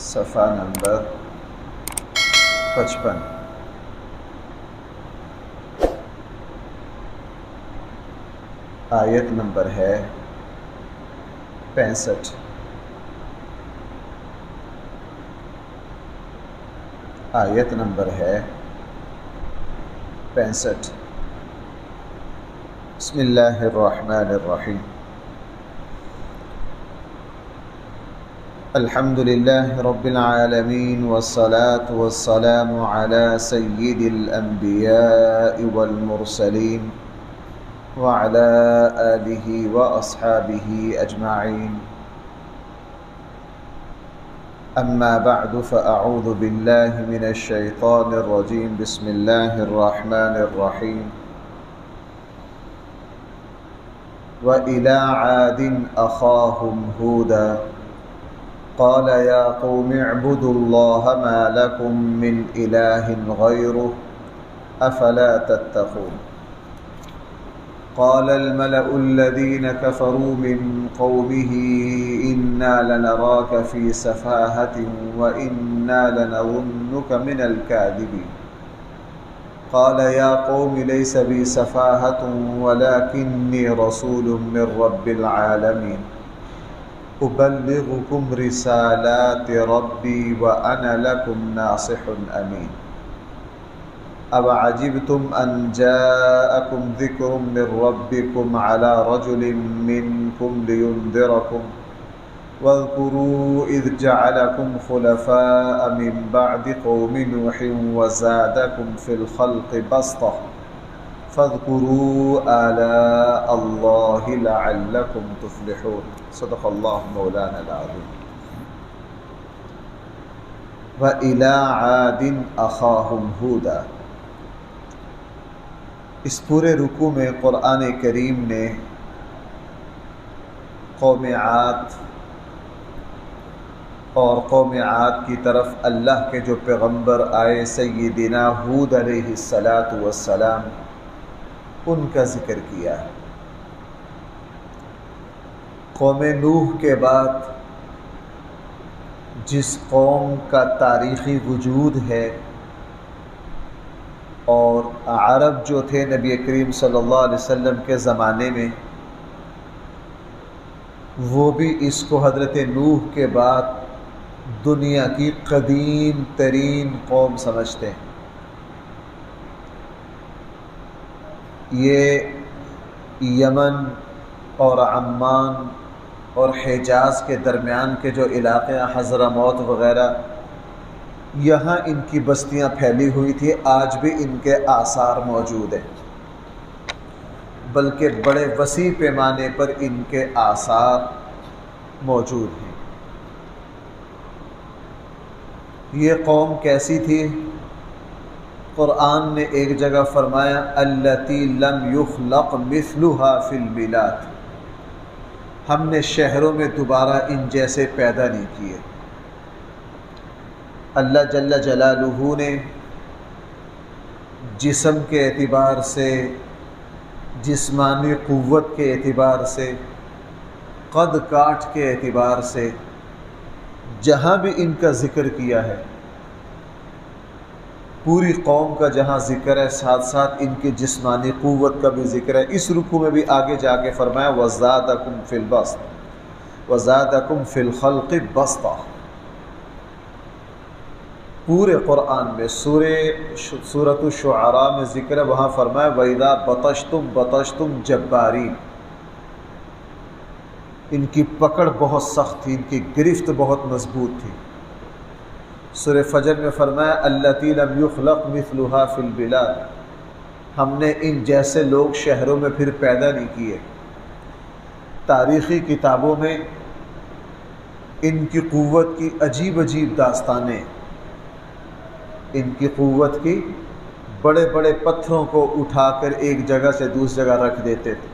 صفحہ نمبر 55۔ آیت نمبر ہے 65۔ آیت نمبر ہے 65۔ بسم اللہ الرحمن الرحیم۔ الحمد للہ رب العالمین والصلاة والسلام علی سید الانبیاء والمرسلین وعلی آلہ واصحابہ اجمعین، اما بعد فاعوذ باللہ من الشیطان الرجیم، بسم اللہ الرحمن الرحیم۔ وَإِلَىٰ عَادٍ أَخَاهُمْ هُودًا قَالَ يَا قَوْمِ اعْبُدُوا اللَّهَ مَا لَكُم مِّنْ إِلَٰهٍ غَيْرُهُ أَفَلَا تَتَّقُونَ قَالَ الْمَلَأُ الَّذِينَ كَفَرُوا مِنْ قَوْمِهِ إِنَّا لَنَرَاكَ فِي سَفَاهَةٍ وَإِنَّا لَنَظُنُّكَ مِنَ الْكَاذِبِينَ قَالَ يَا قَوْمِ لَيْسَ بِي سَفَاهَةٌ وَلَكِنِّي رَسُولٌ مِّن رَّبِّ الْعَالَمِينَ أُبَلِّغُكُمْ رِسَالَاتِ رَبِّي وَأَنَا لَكُمْ نَاصِحٌ أَمِينٌ أَوَعَجِبْتُمْ أَن جَاءَكُمْ ذِكْرٌ مِّن رَّبِّكُمْ عَلَىٰ رَجُلٍ مِّنكُمْ لِيُنذِرَكُمْ وَاذْكُرُوا إِذْ جَعَلَكُمْ خُلَفَاءَ مِن بَعْدِ قَوْمِ نُوحٍ وَزَادَكُمْ فِي الْخَلْقِ بَسْطَةً فَاذْكُرُوا آلَاءَ اللَّهِ لَعَلَّكُمْ تُفْلِحُونَ۔ صدق اللہ مولانا العظیم۔ وَإِلَىٰ عَادٍ أَخَاهُمْ هُودًا، اس پورے رکوع میں قرآن کریم نے قوم عاد اور قوم عاد کی طرف اللہ کے جو پیغمبر آئے سیدنا ہود علیہ السلام ان کا ذکر کیا ہے۔ قوم نوح کے بعد جس قوم کا تاریخی وجود ہے، اور عرب جو تھے نبی کریم صلی اللہ علیہ وسلم کے زمانے میں، وہ بھی اس کو حضرت نوح کے بعد دنیا کی قدیم ترین قوم سمجھتے ہیں۔ یہ یمن اور عمان اور حجاز کے درمیان کے جو علاقے ہیں، حضرموت وغیرہ، یہاں ان کی بستیاں پھیلی ہوئی تھی، آج بھی ان کے آثار موجود ہیں، بلکہ بڑے وسیع پیمانے پر ان کے آثار موجود ہیں۔ یہ قوم کیسی تھی؟ قرآن نے ایک جگہ فرمایا التی لم یخلق مثلها فی البلاد، ہم نے شہروں میں دوبارہ ان جیسے پیدا نہیں کیے۔ اللہ جل جلالہ نے جسم کے اعتبار سے، جسمانی قوت کے اعتبار سے، قد کاٹ کے اعتبار سے جہاں بھی ان کا ذکر کیا ہے، پوری قوم کا جہاں ذکر ہے، ساتھ ساتھ ان کی جسمانی قوت کا بھی ذکر ہے۔ اس رکوع میں بھی آگے جا کے فرمایا وَزَادَكُمْ فِي الْبَسْطِ وَزَادَكُمْ فِي الْخَلْقِ بَسْطًا۔ پورے قرآن میں سورۃ الشعراء میں ذکر ہے، وہاں فرمایا وَإِذَا بَطَشْتُمْ بَطَشْتُمْ جَبَّارِينَ، ان کی پکڑ بہت سخت تھی، ان کی گرفت بہت مضبوط تھی۔ سورہ فجر میں فرمایا التی لم یخلق مثلها فی البلاد، ہم نے ان جیسے لوگ شہروں میں پھر پیدا نہیں کیے۔ تاریخی کتابوں میں ان کی قوت کی عجیب عجیب داستانیں، ان کی قوت کی، بڑے بڑے پتھروں کو اٹھا کر ایک جگہ سے دوسری جگہ رکھ دیتے تھے،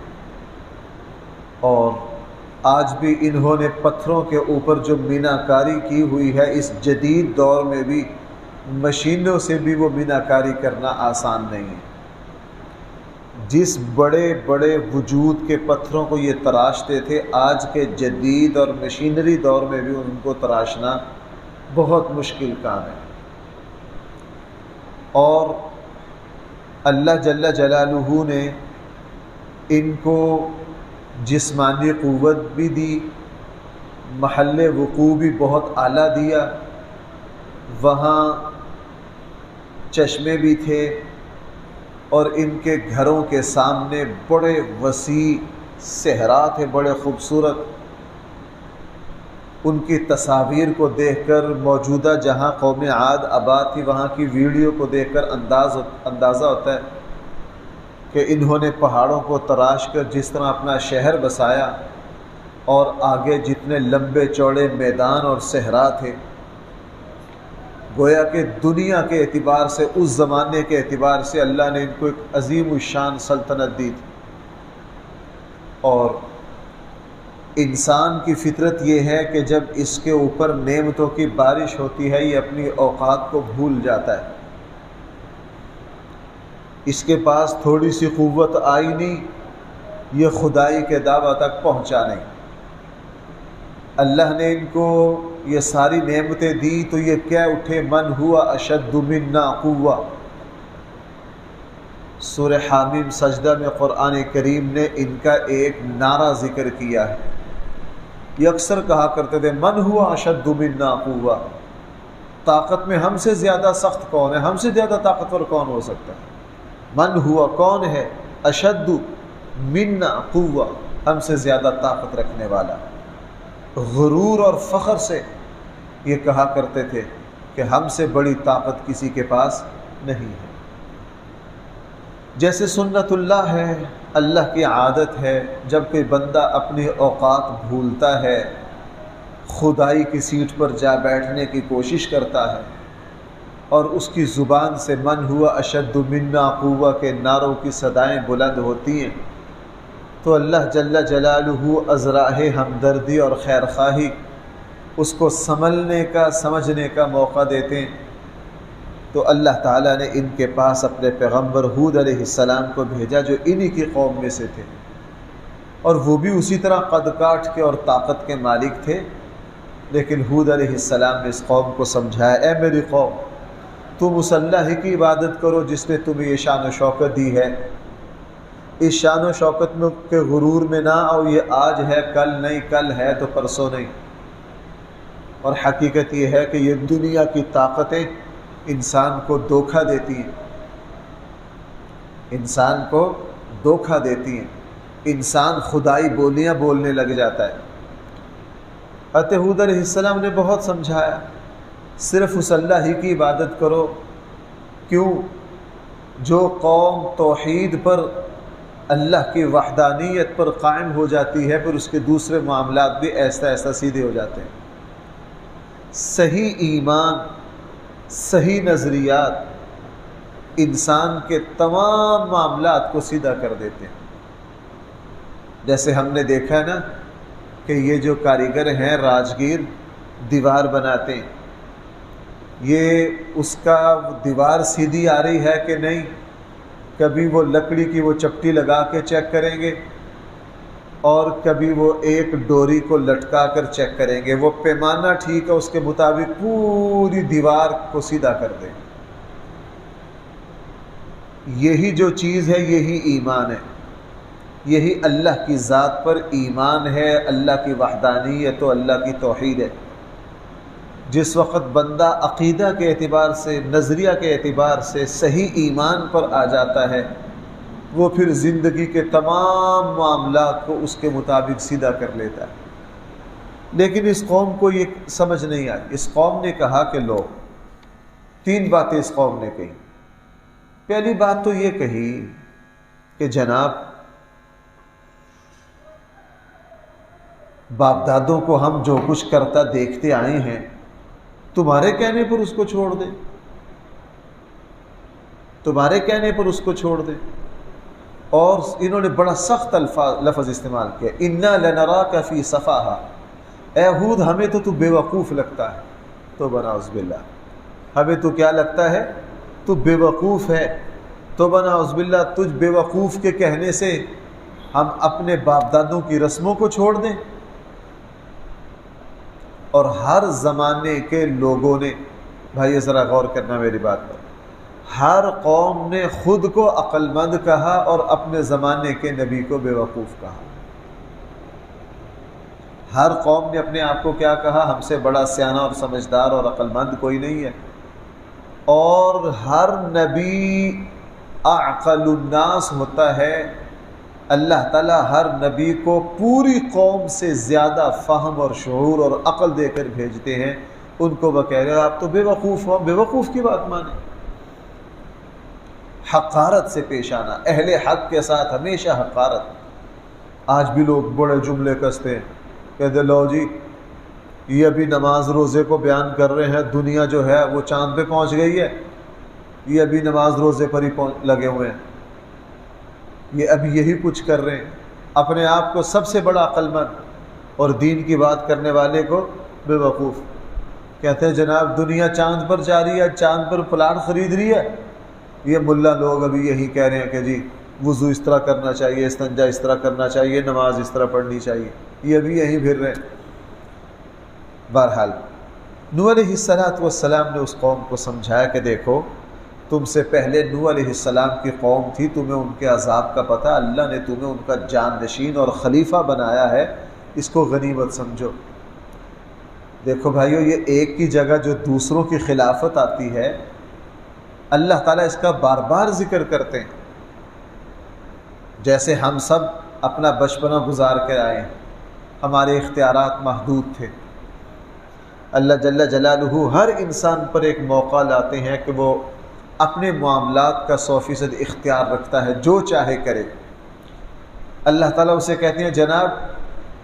اور آج بھی انہوں نے پتھروں کے اوپر جو میناکاری کی ہوئی ہے، اس جدید دور میں بھی مشینوں سے بھی وہ میناکاری کرنا آسان نہیں ہے۔ جس بڑے بڑے وجود کے پتھروں کو یہ تراشتے تھے، آج کے جدید اور مشینری دور میں بھی ان کو تراشنا بہت مشکل کام ہے۔ اور اللہ جل جلالہ نے ان کو جسمانی قوت بھی دی، محل وقوع بھی بہت اعلیٰ دیا، وہاں چشمے بھی تھے، اور ان کے گھروں کے سامنے بڑے وسیع صحرا تھے، بڑے خوبصورت۔ ان کی تصاویر کو دیکھ کر موجودہ جہاں قوم عاد آباد تھی وہاں کی ویڈیو کو دیکھ کر اندازہ ہوتا ہے کہ انہوں نے پہاڑوں کو تراش کر جس طرح اپنا شہر بسایا، اور آگے جتنے لمبے چوڑے میدان اور صحرا تھے، گویا کہ دنیا کے اعتبار سے، اس زمانے کے اعتبار سے اللہ نے ان کو ایک عظیم الشان سلطنت دی تھی۔ اور انسان کی فطرت یہ ہے کہ جب اس کے اوپر نعمتوں کی بارش ہوتی ہے یہ اپنی اوقات کو بھول جاتا ہے۔ اس کے پاس تھوڑی سی قوت آئی نہیں، یہ خدائی کے دعویٰ تک پہنچا نہیں۔ اللہ نے ان کو یہ ساری نعمتیں دی تو یہ کہہ اٹھے من ہوا اشد منا قوہ۔ سورہ حامیم سجدہ میں قرآن کریم نے ان کا ایک نعرہ ذکر کیا ہے۔ یہ اکثر کہا کرتے تھے من ہوا اشد منا قوہ، طاقت میں ہم سے زیادہ سخت کون ہے، ہم سے زیادہ طاقتور کون ہو سکتا ہے؟ من ہوا کون ہے، اشد منا قوہ، ہم سے زیادہ طاقت رکھنے والا۔ غرور اور فخر سے یہ کہا کرتے تھے کہ ہم سے بڑی طاقت کسی کے پاس نہیں ہے۔ جیسے سنت اللہ ہے، اللہ کی عادت ہے، جب کوئی بندہ اپنی اوقات بھولتا ہے، خدائی کی سیٹ پر جا بیٹھنے کی کوشش کرتا ہے، اور اس کی زبان سے من ہوا اشد منا قوہ کے نعروں کی صدائیں بلند ہوتی ہیں، تو اللہ جل جلالہ از راہ ہمدردی اور خیرخواہی اس کو سنبھلنے کا، سمجھنے کا موقع دیتے ہیں۔ تو اللہ تعالیٰ نے ان کے پاس اپنے پیغمبر ہود علیہ السلام کو بھیجا جو انہی کی قوم میں سے تھے، اور وہ بھی اسی طرح قد کاٹ کے اور طاقت کے مالک تھے۔ لیکن ہود علیہ السلام نے اس قوم کو سمجھایا، اے میری قوم، تم اس اللہ ہی کی عبادت کرو جس نے تمہیں یہ شان و شوکت دی ہے۔ اس شان و شوکت میں کے غرور میں نہ آؤ، یہ آج ہے کل نہیں، کل ہے تو پرسوں نہیں۔ اور حقیقت یہ ہے کہ یہ دنیا کی طاقتیں انسان کو دھوکہ دیتی ہیں، انسان کو دھوکہ دیتی ہیں، انسان خدائی بولیاں بولنے لگ جاتا ہے۔ حضرت ہود علیہ السلام نے بہت سمجھایا، صرف اس اللہ ہی کی عبادت کرو۔ کیوں؟ جو قوم توحید پر، اللہ کی وحدانیت پر قائم ہو جاتی ہے، پھر اس کے دوسرے معاملات بھی ایسا ایسا سیدھے ہو جاتے ہیں۔ صحیح ایمان، صحیح نظریات انسان کے تمام معاملات کو سیدھا کر دیتے ہیں۔ جیسے ہم نے دیکھا ہے نا کہ یہ جو کاریگر ہیں، راجگیر، دیوار بناتے ہیں، یہ اس کا دیوار سیدھی آ رہی ہے کہ نہیں، کبھی وہ لکڑی کی وہ چپٹی لگا کے چیک کریں گے، اور کبھی وہ ایک ڈوری کو لٹکا کر چیک کریں گے، وہ پیمانہ ٹھیک ہے اس کے مطابق پوری دیوار کو سیدھا کر دیں۔ یہی جو چیز ہے یہی ایمان ہے، یہی اللہ کی ذات پر ایمان ہے، اللہ کی وحدانیت و اللہ کی توحید ہے۔ جس وقت بندہ عقیدہ کے اعتبار سے، نظریہ کے اعتبار سے صحیح ایمان پر آ جاتا ہے، وہ پھر زندگی کے تمام معاملات کو اس کے مطابق سیدھا کر لیتا ہے۔ لیکن اس قوم کو یہ سمجھ نہیں آئی۔ اس قوم نے کہا کہ لو، تین باتیں اس قوم نے کہی۔ پہلی بات تو یہ کہی کہ جناب، باپ دادوں کو ہم جو کچھ کرتا دیکھتے آئے ہیں، تمہارے کہنے پر اس کو چھوڑ دیں، تمہارے کہنے پر اس کو چھوڑ دیں۔ اور انہوں نے بڑا سخت لفظ استعمال کیا، اِنَّا لَنَرَاكَ فِي صَفَاحَةٍ، اے ہود ہمیں تو بے وقوف لگتا ہے۔ تو بناؤز باللہ، ہمیں تو کیا لگتا ہے؟ تو بے وقوف ہے۔ تو بناؤز باللہ، تجھ بے وقوف کے کہنے سے ہم اپنے باپ دادوں کی رسموں کو چھوڑ دیں؟ اور ہر زمانے کے لوگوں نے، بھائی ذرا غور کرنا میری بات پر، ہر قوم نے خود کو عقل مند کہا اور اپنے زمانے کے نبی کو بے وقوف کہا۔ ہر قوم نے اپنے آپ کو کیا کہا؟ ہم سے بڑا سیانہ اور سمجھدار اور عقل مند کوئی نہیں ہے۔ اور ہر نبی اعقل الناس ہوتا ہے۔ اللہ تعالیٰ ہر نبی کو پوری قوم سے زیادہ فہم اور شعور اور عقل دے کر بھیجتے ہیں۔ ان کو وہ کہہ رہے آپ تو بے وقوف ہو، بے وقوف کی بات مانیں۔ حقارت سے پیش آنا، اہل حق کے ساتھ ہمیشہ حقارت۔ آج بھی لوگ بڑے جملے کستے ہیں، کہتے لو جی یہ ابھی نماز روزے کو بیان کر رہے ہیں، دنیا جو ہے وہ چاند پہ پہنچ گئی ہے، یہ ابھی نماز روزے پر ہی لگے ہوئے ہیں، یہ ابھی یہی کچھ کر رہے ہیں، اپنے آپ کو سب سے بڑا عقل مند اور دین کی بات کرنے والے کو بے وقوف۔ کہتے ہیں جناب دنیا چاند پر جا رہی ہے، چاند پر پلاٹ خرید رہی ہے، یہ ملا لوگ ابھی یہی کہہ رہے ہیں کہ جی وضو اس طرح کرنا چاہیے، استنجا اس طرح کرنا چاہیے، نماز اس طرح پڑھنی چاہیے، یہ ابھی یہی پھر رہے ہیں۔ بہرحال نوح علیہ السلام نے اس قوم کو سمجھایا کہ دیکھو تم سے پہلے نوح علیہ السلام کی قوم تھی، تمہیں ان کے عذاب کا پتہ، اللہ نے تمہیں ان کا جانشین اور خلیفہ بنایا ہے، اس کو غنیمت سمجھو۔ دیکھو بھائیو، یہ ایک کی جگہ جو دوسروں کی خلافت آتی ہے، اللہ تعالیٰ اس کا بار بار ذکر کرتے ہیں۔ جیسے ہم سب اپنا بچپنا گزار کر آئے ہیں، ہمارے اختیارات محدود تھے، اللہ جل جلالہ ہر انسان پر ایک موقع لاتے ہیں کہ وہ اپنے معاملات کا 100% اختیار رکھتا ہے، جو چاہے کرے۔ اللہ تعالیٰ اسے کہتے ہیں جناب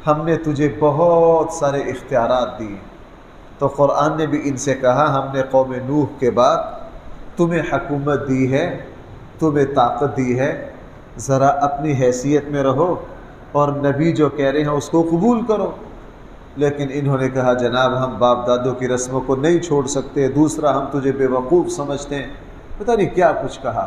ہم نے تجھے بہت سارے اختیارات دیے، تو قرآن نے بھی ان سے کہا ہم نے قوم نوح کے بعد تمہیں حکومت دی ہے، تمہیں طاقت دی ہے، ذرا اپنی حیثیت میں رہو اور نبی جو کہہ رہے ہیں اس کو قبول کرو۔ لیکن انہوں نے کہا جناب ہم باپ دادوں کی رسموں کو نہیں چھوڑ سکتے، دوسرا ہم تجھے بے وقوف سمجھتے ہیں، پتہ نہیں کیا کچھ کہا۔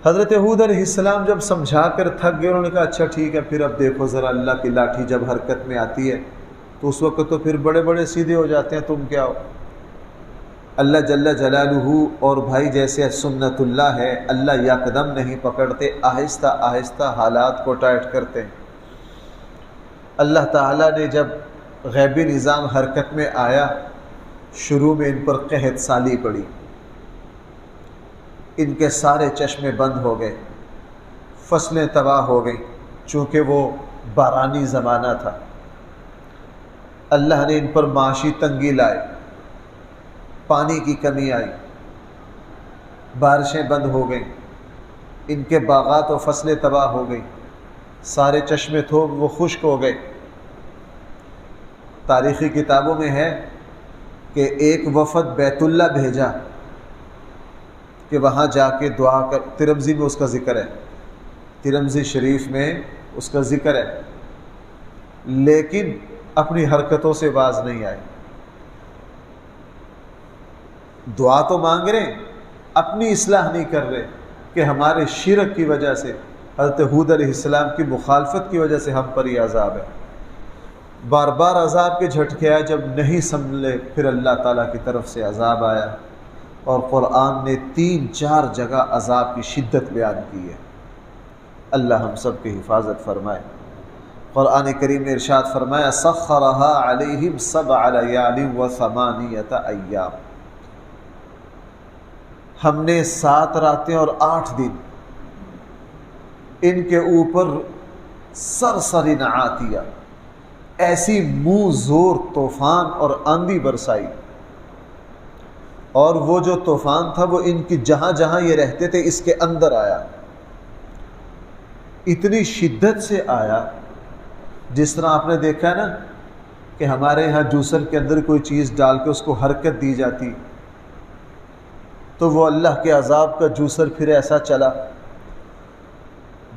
حضرت ہود علیہ السلام جب سمجھا کر تھک گئے، انہوں نے کہا اچھا ٹھیک ہے، پھر اب دیکھو ذرا اللہ کی لاٹھی جب حرکت میں آتی ہے تو اس وقت تو پھر بڑے بڑے سیدھے ہو جاتے ہیں، تم کیا ہو۔ اللہ جل جلالہ اور بھائی جیسے سنت اللہ ہے، اللہ یکدم نہیں پکڑتے، آہستہ آہستہ حالات کو ٹائٹ کرتے ہیں۔ اللہ تعالیٰ نے جب غیبی نظام حرکت میں آیا، شروع میں ان پر قحط سالی پڑی، ان کے سارے چشمے بند ہو گئے، فصلیں تباہ ہو گئیں، چونکہ وہ بارانی زمانہ تھا۔ اللہ نے ان پر معاشی تنگی لائی، پانی کی کمی آئی، بارشیں بند ہو گئیں، ان کے باغات و فصلیں تباہ ہو گئیں، سارے چشمے تھے وہ خشک ہو گئے۔ تاریخی کتابوں میں ہے کہ ایک وفد بیت اللہ بھیجا کہ وہاں جا کے دعا کر، ترمذی میں اس کا ذکر ہے، ترمذی شریف میں اس کا ذکر ہے، لیکن اپنی حرکتوں سے باز نہیں آئے۔ دعا تو مانگ رہے ہیں، اپنی اصلاح نہیں کر رہے کہ ہمارے شرک کی وجہ سے، حضرت ہود علیہ السلام کی مخالفت کی وجہ سے ہم پر یہ عذاب ہے۔ بار بار عذاب کے جھٹکے آئے، جب نہیں سنبھلے پھر اللہ تعالیٰ کی طرف سے عذاب آیا، اور قرآن نے 3-4 جگہ عذاب کی شدت بیان کی ہے۔ اللہ ہم سب کی حفاظت فرمائے۔ قرآن کریم نے ارشاد فرمایا سخرها علیہم 7 لیال و 8 ایام، ہم نے 7 راتیں اور 8 دن ان کے اوپر سرسری عاتیہ، ایسی منہ زور طوفان اور آندھی برسائی، اور وہ جو طوفان تھا وہ ان کی جہاں جہاں یہ رہتے تھے اس کے اندر آیا، اتنی شدت سے آیا جس طرح آپ نے دیکھا ہے نا کہ ہمارے یہاں جوسر کے اندر کوئی چیز ڈال کے اس کو حرکت دی جاتی، تو وہ اللہ کے عذاب کا جوسر پھر ایسا چلا۔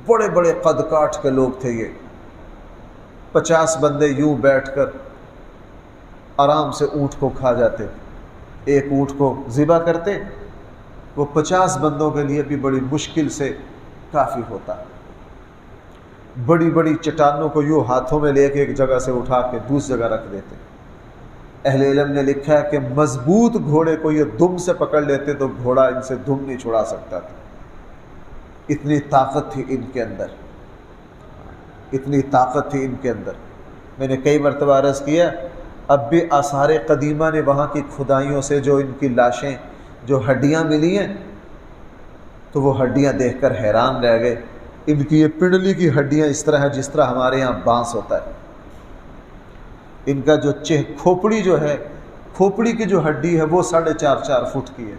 بڑے بڑے قد کاٹ کے لوگ تھے، یہ 50 بندے یوں بیٹھ کر آرام سے اونٹ کو کھا جاتے، ایک اونٹ کو ذبح کرتے، وہ 50 بندوں کے لیے بھی بڑی مشکل سے کافی ہوتا۔ بڑی بڑی چٹانوں کو یوں ہاتھوں میں لے کے ایک جگہ سے اٹھا کے دوسری جگہ رکھ دیتے۔ اہل علم نے لکھا ہے کہ مضبوط گھوڑے کو یہ دم سے پکڑ لیتے تو گھوڑا ان سے دم نہیں چھڑا سکتا تھا، اتنی طاقت تھی ان کے اندر، اتنی طاقت تھی ان کے اندر۔ میں نے کئی مرتبہ عرض کیا، اب بھی آثار قدیمہ نے وہاں کی کھدائیوں سے جو ان کی لاشیں، جو ہڈیاں ملی ہیں، تو وہ ہڈیاں دیکھ کر حیران رہ گئے۔ ان کی یہ پنڈلی کی ہڈیاں اس طرح ہے جس طرح ہمارے یہاں بانس ہوتا ہے۔ ان کا جو کھوپڑی جو ہے، کھوپڑی کی جو ہڈی ہے وہ 4.5 فٹ کی ہے۔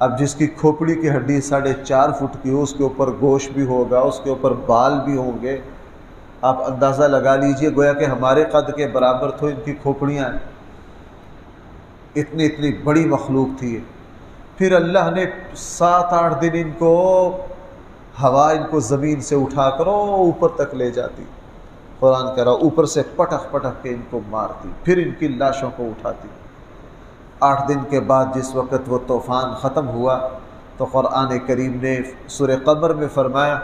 اب جس کی کھوپڑی کی ہڈی 4.5 فٹ کی ہو، اس کے اوپر گوشت بھی ہوگا، اس کے اوپر بال بھی ہوں گے، آپ اندازہ لگا لیجئے، گویا کہ ہمارے قد کے برابر تو ان کی کھوپڑیاں ہیں۔ اتنی اتنی بڑی مخلوق تھی۔ پھر اللہ نے 7-8 دن ان کو ہوا ان کو زمین سے اٹھا کر اوپر تک لے جاتی، قرآن کہہ رہا اوپر سے پٹخ پٹخ کے ان کو مارتی، پھر ان کی لاشوں کو اٹھاتی۔ 8 دن کے بعد جس وقت وہ طوفان ختم ہوا تو قرآن کریم نے سورہ قمر میں فرمایا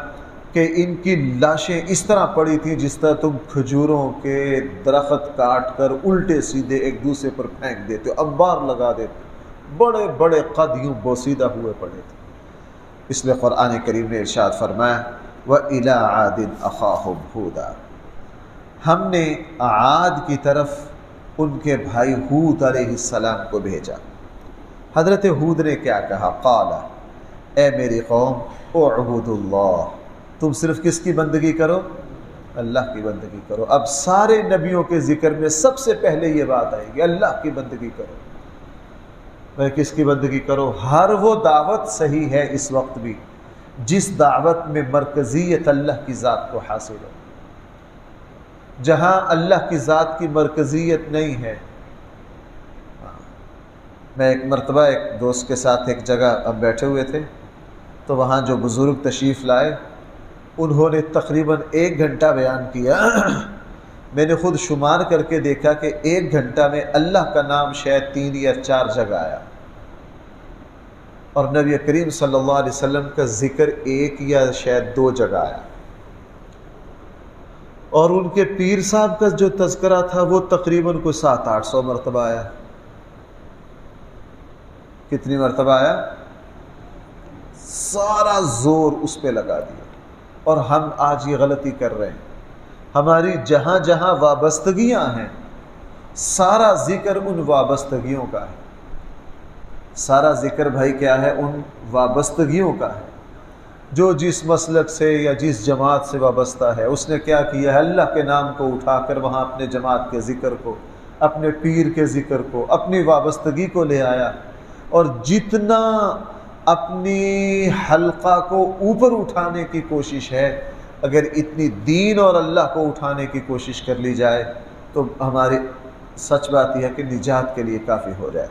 کہ ان کی لاشیں اس طرح پڑی تھیں جس طرح تم کھجوروں کے درخت کاٹ کر الٹے سیدھے ایک دوسرے پر پھینک دیتے ہو، انبار لگا دیتے، بڑے بڑے قد یوں بوسیدہ ہوئے پڑے تھے۔ اس لیے قرآن کریم نے ارشاد فرمایا وَإِلَىٰ عَادٍ أَخَاهُمْ هُودًا، ہم نے عاد کی طرف ان کے بھائی ہود علیہ السلام کو بھیجا۔ حضرت ہود نے کیا کہا؟ قال، اے میری قوم اعبدوا اللہ، تم صرف کس کی بندگی کرو؟ اللہ کی بندگی کرو۔ اب سارے نبیوں کے ذکر میں سب سے پہلے یہ بات آئے گی، اللہ کی بندگی کرو۔ میں کس کی بندگی کرو؟ ہر وہ دعوت صحیح ہے اس وقت بھی جس دعوت میں مرکزیت اللہ کی ذات کو حاصل ہو۔ جہاں اللہ کی ذات کی مرکزیت نہیں ہے، میں ایک مرتبہ ایک دوست کے ساتھ ایک جگہ ہم بیٹھے ہوئے تھے تو وہاں جو بزرگ تشریف لائے انہوں نے تقریباً 1 گھنٹہ بیان کیا۔ میں نے خود شمار کر کے دیکھا کہ 1 گھنٹہ میں اللہ کا نام شاید 3 یا 4 جگہ آیا، اور نبی کریم صلی اللہ علیہ وسلم کا ذکر 1 یا شاید 2 جگہ آیا، اور ان کے پیر صاحب کا جو تذکرہ تھا وہ تقریباً کوئی 700-800 مرتبہ آیا۔ کتنی مرتبہ آیا؟ سارا زور اس پہ لگا دیا۔ اور ہم آج یہ غلطی کر رہے ہیں، ہماری جہاں جہاں وابستگیاں ہیں سارا ذکر ان وابستگیوں کا ہے، سارا ذکر بھائی کیا ہے؟ ان وابستگیوں کا ہے۔ جو جس مسلک سے یا جس جماعت سے وابستہ ہے اس نے کیا کیا ہے؟ اللہ کے نام کو اٹھا کر وہاں اپنے جماعت کے ذکر کو، اپنے پیر کے ذکر کو، اپنی وابستگی کو لے آیا، اور جتنا اپنی حلقہ کو اوپر اٹھانے کی کوشش ہے، اگر اتنی دین اور اللہ کو اٹھانے کی کوشش کر لی جائے تو ہماری سچ بات یہ ہے کہ نجات کے لیے کافی ہو جائے۔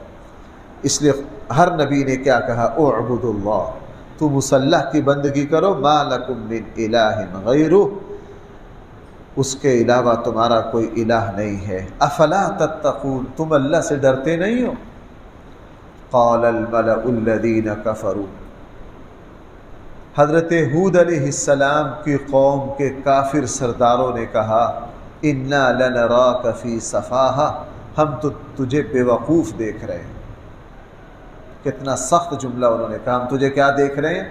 اس لیے ہر نبی نے کیا کہا؟ اعبدوا اللہ، تم اس اللہ کی بندگی کرو، ما لکم من الہ غیرہ، اس کے علاوہ تمہارا کوئی الہ نہیں ہے۔ افلا تتقون، تم اللہ سے ڈرتے نہیں ہو؟ قال الملأ الذین کفروا، حضرت ہود علیہ السلام کی قوم کے کافر سرداروں نے کہا انا لنراک فی سفاہہ، ہم تو تجھے بے وقوف دیکھ رہے ہیں۔ کتنا سخت جملہ انہوں نے کہا، ہم تجھے کیا دیکھ رہے ہیں؟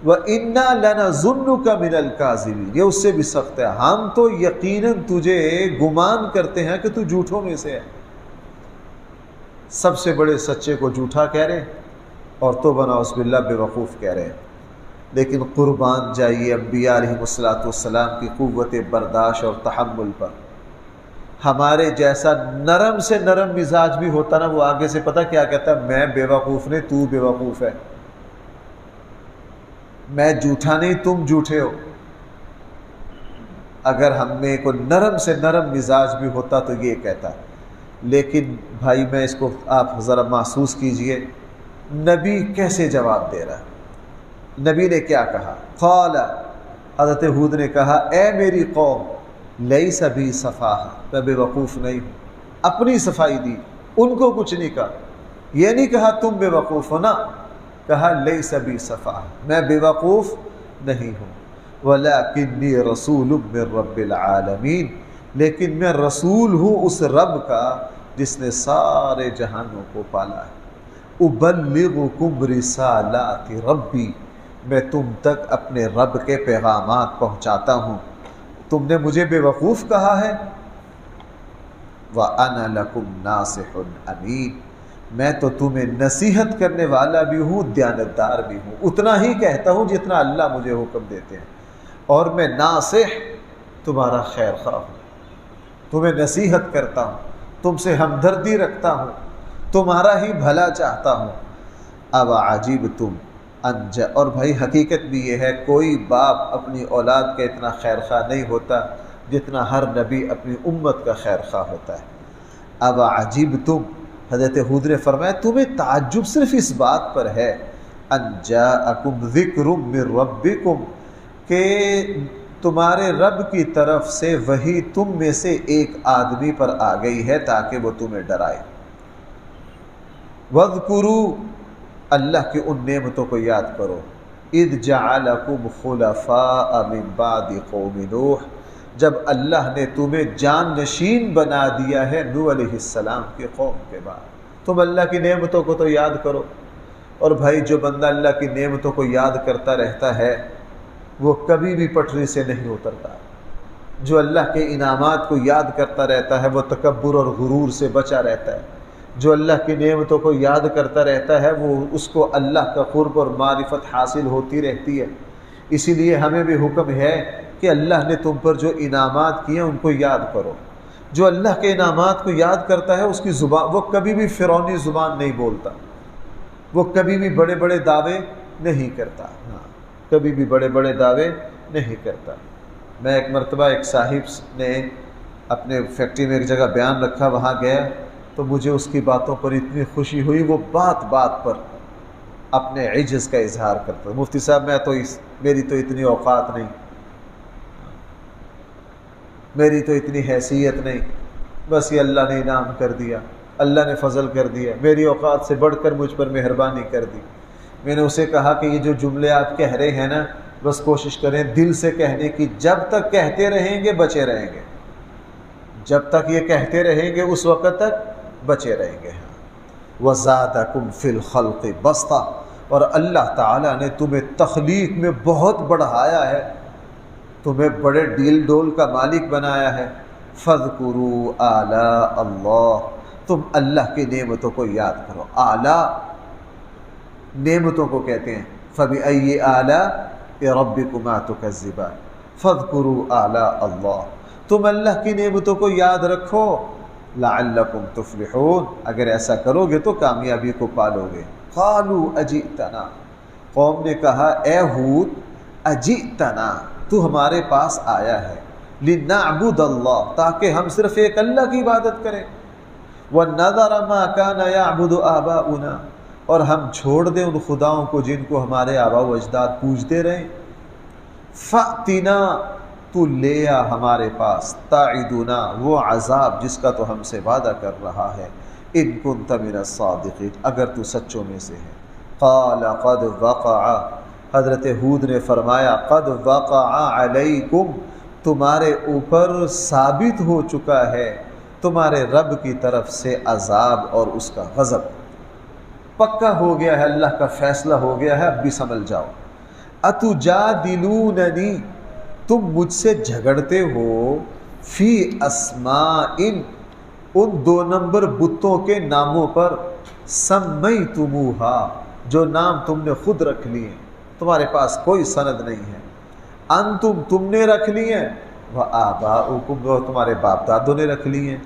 وَإِنَّا لَنَظُنُّكَ مِنَ الْكَاذِبِينَ، یہ اس سے بھی سخت ہے، ہم تو یقیناً تجھے گمان کرتے ہیں کہ تو جھوٹوں میں سے ہے۔ سب سے بڑے سچے کو جھوٹا کہہ رہے ہیں اور تو بناؤس باللہ بے وقوف کہہ رہے ہیں۔ لیکن قربان جائیے انبیاء علیہ السلام کی قوت برداشت اور تحمل پر۔ ہمارے جیسا نرم سے نرم مزاج بھی ہوتا نا، وہ آگے سے پتہ کیا کہتا ہے؟ میں بے وقوف نہیں، تو بے وقوف ہے، میں جھوٹا نہیں، تم جھوٹے ہو۔ اگر ہم میں کوئی نرم سے نرم مزاج بھی ہوتا تو یہ کہتا۔ لیکن بھائی میں اس کو آپ ذرا محسوس کیجئے، نبی کیسے جواب دے رہا ہے۔ نبی نے کیا کہا؟ قال، حضرت ہود نے کہا اے میری قوم لیس بی سفاہہ، میں بے وقوف نہیں ہوں۔ اپنی صفائی دی، ان کو کچھ نہیں کہا، یہ نہیں کہا تم بے وقوف ہو، نا، کہا لیس بی سفاہہ، میں بے وقوف نہیں ہوں۔ وَلَكِنِّي رَسُولٌ مِّن رَّبِّ الْعَالَمِينَ، لیکن میں رسول ہوں اس رب کا جس نے سارے جہانوں کو پالا ہے۔ أُبَلِّغُكُمْ رِسَالَاتِ رَبِّي، میں تم تک اپنے رب کے پیغامات پہنچاتا ہوں۔ تم نے مجھے بے وقوف کہا ہے، وَأَنَا لَكُمْ نَاصِحٌ أَمِينٌ، میں تو تمہیں نصیحت کرنے والا بھی ہوں، دیانتدار بھی ہوں، اتنا ہی کہتا ہوں جتنا اللہ مجھے حکم دیتے ہیں، اور میں ناصح تمہارا خیر خواہ ہوں، تمہیں نصیحت کرتا ہوں، تم سے ہمدردی رکھتا ہوں، تمہارا ہی بھلا چاہتا ہوں۔ اب عجیب تم اور بھائی حقیقت بھی یہ ہے، کوئی باپ اپنی اولاد کا اتنا خیر خواہ نہیں ہوتا جتنا ہر نبی اپنی امت کا خیر خواہ ہوتا ہے۔ اب عجیب تم، حضرت ہود نے فرمایا تمہیں تعجب صرف اس بات پر ہے، ان جاءکم ذکر من ربکم، کہ تمہارے رب کی طرف سے وہی تم میں سے ایک آدمی پر آ گئی ہے تاکہ وہ تمہیں ڈرائے۔ وَاذْكُرُوا، اللہ کی ان نعمتوں کو یاد کرو، اذ جعلکم خلفاء من بعد قوم نوح، جب اللہ نے تمہیں جان نشین بنا دیا ہے نوح علیہ السلام کی قوم کے بعد۔ تم اللہ کی نعمتوں کو تو یاد کرو، اور بھائی جو بندہ اللہ کی نعمتوں کو یاد کرتا رہتا ہے وہ کبھی بھی پٹری سے نہیں اترتا۔ جو اللہ کے انعامات کو یاد کرتا رہتا ہے وہ تکبر اور غرور سے بچا رہتا ہے۔ جو اللہ کی نعمتوں کو یاد کرتا رہتا ہے وہ اس کو اللہ کا قرب اور معرفت حاصل ہوتی رہتی ہے۔ اسی لیے ہمیں بھی حکم ہے کہ اللہ نے تم پر جو انعامات کیے ان کو یاد کرو۔ جو اللہ کے انعامات کو یاد کرتا ہے اس کی زبان، وہ کبھی بھی فرعونی زبان نہیں بولتا، وہ کبھی بھی بڑے بڑے دعوے نہیں کرتا، کبھی بھی بڑے بڑے دعوے نہیں کرتا۔ میں ایک مرتبہ ایک صاحب نے اپنے فیکٹری میں ایک جگہ بیان رکھا، وہاں گیا تو مجھے اس کی باتوں پر اتنی خوشی ہوئی، وہ بات بات پر اپنے عجز کا اظہار کرتا۔ مفتی صاحب میری تو اتنی اوقات نہیں، میری تو اتنی حیثیت نہیں، بس یہ اللہ نے انعام کر دیا، اللہ نے فضل کر دیا، میری اوقات سے بڑھ کر مجھ پر مہربانی کر دی۔ میں نے اسے کہا کہ یہ جو جملے آپ کہہ رہے ہیں نا، بس کوشش کریں دل سے کہنے کی، جب تک کہتے رہیں گے بچے رہیں گے، جب تک یہ کہتے رہیں گے اس وقت تک بچے رہیں گے۔ وَزَادَكُمْ فِي الْخَلْقِ بَسْطَةً، اور اللہ تعالیٰ نے تمہیں تخلیق میں بہت بڑھایا ہے، تمہیں بڑے ڈیل ڈول کا مالک بنایا ہے۔ فَاذْكُرُوا آلَاءَ اللَّهِ، تم اللہ کی نعمتوں کو یاد کرو۔ آلاء نعمتوں کو کہتے ہیں۔ فَبِأَيِّ آلَاءِ رَبِّكُمَا تُكَذِّبَانِ، فَاذْكُرُوا آلَاءَ اللَّهِ، تم اللہ کی نعمتوں کو یاد رکھو، لَعَلَّكُمْ تُفْلِحُونَ، اگر ایسا کرو گے تو کامیابی کو پالو گے۔ قَالُوا أَجِئْتَنَا، قوم نے کہا اے ہود اجئتنا، تو ہمارے پاس آیا ہے، لِنَعْبُدَ اللَّهَ، تاکہ ہم صرف ایک اللہ کی عبادت کریں، وَنَذَرَ مَا كَانَ يَعْبُدُ آبَاؤُنَا، اور ہم چھوڑ دیں ان خداؤں کو جن کو ہمارے آباء و اجداد پوجتے رہیں۔ فَأْتِنَا، تو لے آ ہمارے پاس، تَعِدُنَا، وہ عذاب جس کا تو ہم سے وعدہ کر رہا ہے، إِن كُنتَ مِنَ الصَّادِقِينَ، اگر تو سچوں میں سے ہے۔ قَالَ قَدْ وَقَعَ، حضرت ہود نے فرمایا قَدْ وَقَعَ عَلَيْكُمْ، تمہارے اوپر ثابت ہو چکا ہے تمہارے رب کی طرف سے عذاب اور اس کا غضب، پکا ہو گیا ہے، اللہ کا فیصلہ ہو گیا ہے، اب بھی سنبھل جاؤ۔ أَتُجَادِلُونَنِي، تم مجھ سے جھگڑتے ہو، فی اسماء، ان 2 نمبر بتوں کے ناموں پر، سمیتموہا، جو نام تم نے خود رکھ لیے، تمہارے پاس کوئی سند نہیں ہے، انتم، تم نے رکھ لیے، وآباؤکم، اور تمہارے باپ دادوں نے رکھ لیے،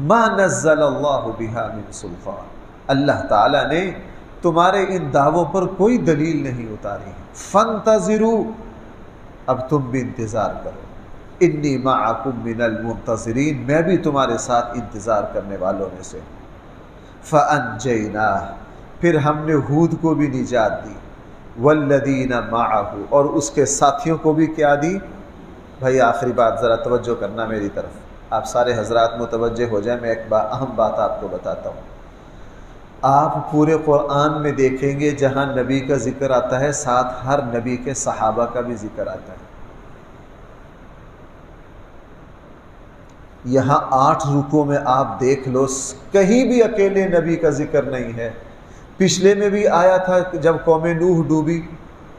ما نزل اللہ بہا من سلطان، اللہ تعالیٰ نے تمہارے ان دعووں پر کوئی دلیل نہیں اتاری، فانتظروا، اب تم بھی انتظار کرو، انی معکم من المنتظرین، میں بھی تمہارے ساتھ انتظار کرنے والوں میں سے۔ فانجیناہ، پھر ہم نے ہود کو بھی نجات دی، والذین معہ، اور اس کے ساتھیوں کو بھی کیا دی؟ بھائی آخری بات ذرا توجہ کرنا میری طرف، آپ سارے حضرات متوجہ ہو جائیں، میں ایک اہم بات آپ کو بتاتا ہوں۔ آپ پورے قرآن میں دیکھیں گے جہاں نبی کا ذکر آتا ہے ساتھ ہر نبی کے صحابہ کا بھی ذکر آتا ہے۔ یہاں 8 رکوع میں آپ دیکھ لو کہیں بھی اکیلے نبی کا ذکر نہیں ہے۔ پچھلے میں بھی آیا تھا جب قوم نوح ڈوبی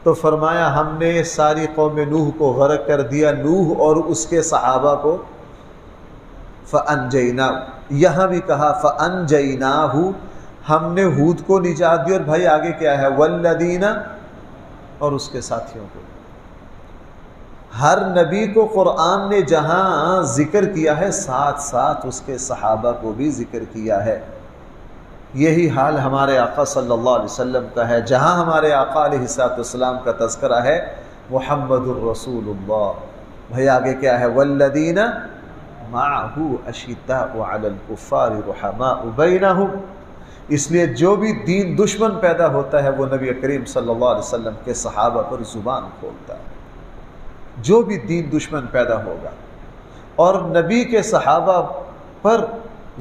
تو فرمایا ہم نے ساری قوم نوح کو غرق کر دیا، نوح اور اس کے صحابہ کو فَأَنْجَيْنَاهُ، یہاں بھی کہا فَأَنْجَيْنَاهُ، ہم نے ہود کو نجات دی، اور بھائی آگے کیا ہے وَالَّذِينَ، اور اس کے ساتھیوں کو۔ ہر نبی کو قرآن نے جہاں ذکر کیا ہے ساتھ ساتھ اس کے صحابہ کو بھی ذکر کیا ہے۔ یہی حال ہمارے آقا صلی اللہ علیہ وسلم کا ہے، جہاں ہمارے آقا علیہ السلام کا تذکرہ ہے محمد الرسول اللہ، بھائی آگے کیا ہے والذین معہ اشداء علی الکفار رحماء بینہم۔ اس لیے جو بھی دین دشمن پیدا ہوتا ہے وہ نبی کریم صلی اللہ علیہ وسلم کے صحابہ پر زبان کھولتا ہے۔ جو بھی دین دشمن پیدا ہوگا اور نبی کے صحابہ پر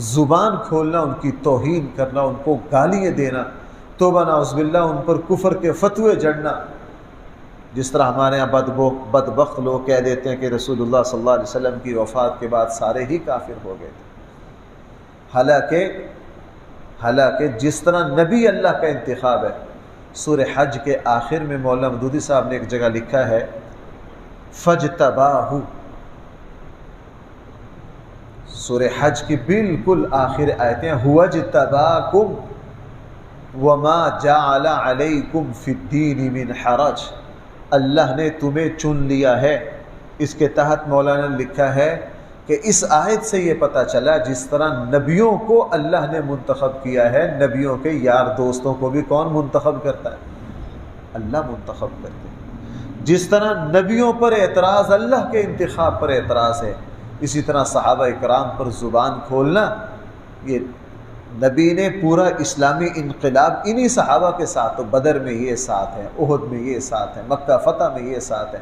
زبان کھولنا، ان کی توہین کرنا، ان کو گالیاں دینا، توبہ نعوذ باللہ ان پر کفر کے فتوے جڑنا، جس طرح ہمارے یہاں بدبخت لوگ کہہ دیتے ہیں کہ رسول اللہ صلی اللہ علیہ وسلم کی وفات کے بعد سارے ہی کافر ہو گئے تھے۔ حالانکہ جس طرح نبی اللہ کا انتخاب ہے، سورہ حج کے آخر میں مولانا مودودی صاحب نے ایک جگہ لکھا ہے فَاجْتَبَاهُ، سورہ حج کی بالکل آخر آیتیں هُوَ اجْتَبَاكُمْ وَمَا جَعَلَ عَلَيْكُمْ فِي الدِّينِ مِنْ حَرَجٍ، اللہ نے تمہیں چن لیا ہے۔ اس کے تحت مولانا نے لکھا ہے کہ اس آیت سے یہ پتہ چلا جس طرح نبیوں کو اللہ نے منتخب کیا ہے، نبیوں کے یار دوستوں کو بھی کون منتخب کرتا ہے؟ اللہ منتخب کرتے ہیں۔ جس طرح نبیوں پر اعتراض اللہ کے انتخاب پر اعتراض ہے، اسی طرح صحابہ اکرام پر زبان کھولنا، یہ نبی نے پورا اسلامی انقلاب انہی صحابہ کے ساتھ، بدر میں یہ ساتھ ہے، احد میں یہ ساتھ ہے، مکہ فتح میں یہ ساتھ ہے،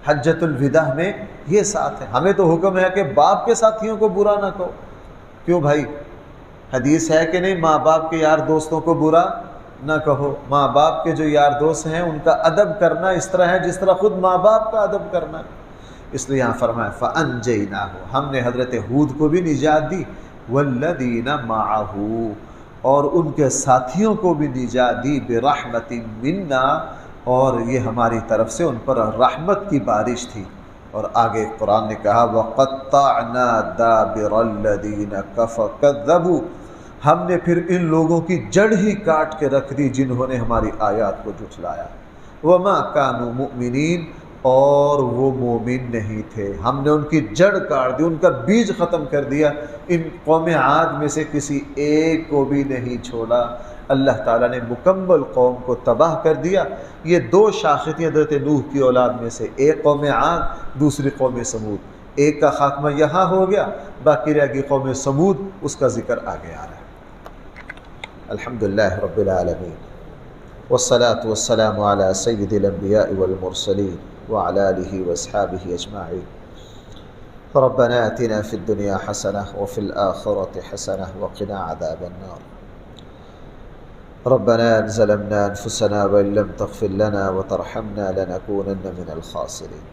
حجۃ الوداع میں یہ ساتھ ہے۔ ہمیں تو حکم ہے کہ باپ کے ساتھیوں کو برا نہ کہو، کیوں بھائی؟ حدیث ہے کہ نہیں، ماں باپ کے یار دوستوں کو برا نہ کہو۔ ماں باپ کے جو یار دوست ہیں ان کا ادب کرنا اس طرح ہے جس طرح خود ماں باپ کا ادب کرنا ہے۔ اس لیے یہاں فرمایا فَأَنْجَيْنَاهُ، ہم نے حضرت ہود کو بھی نجات دی، وَالَّذِينَ مَعَهُ، اور ان کے ساتھیوں کو بھی نجات دی، بِرَحْمَةٍ مِنَّا، اور یہ ہماری طرف سے ان پر رحمت کی بارش تھی۔ اور آگے قرآن نے کہا وَقَطَّعْنَا دَابِرَ الَّذِينَ كَذَّبُوا، ہم نے پھر ان لوگوں کی جڑ ہی کاٹ کے رکھ دی جنہوں نے ہماری آیات کو جھٹلایا۔ وَمَا كَانُوا مُؤْمِنِينَ، اور وہ مومن نہیں تھے، ہم نے ان کی جڑ کاٹ دی، ان کا بیج ختم کر دیا۔ ان قوم عاد میں سے کسی ایک کو بھی نہیں چھوڑا، اللہ تعالیٰ نے مکمل قوم کو تباہ کر دیا۔ یہ 2 شاخیں تھیں حضرت نوح کی اولاد میں سے، ایک قوم عاد، دوسری قوم سمود۔ ایک کا خاتمہ یہاں ہو گیا، باقی رہ گئی قوم سمود، اس کا ذکر آگے آ رہا ہے۔ الحمدللہ رب العالمین، والصلاة والسلام علی سید الانبیاء والمرسلین وعلى آلہ واصحابہ اجمعین۔ ربنا آتنا فی الدنیا حسنہ وفی الآخرة حسنہ وقنا عذاب النار۔ ربنا ظلمنا انفسنا وان لم تغفر لنا وترحمنا لنكونن من الخاسرین۔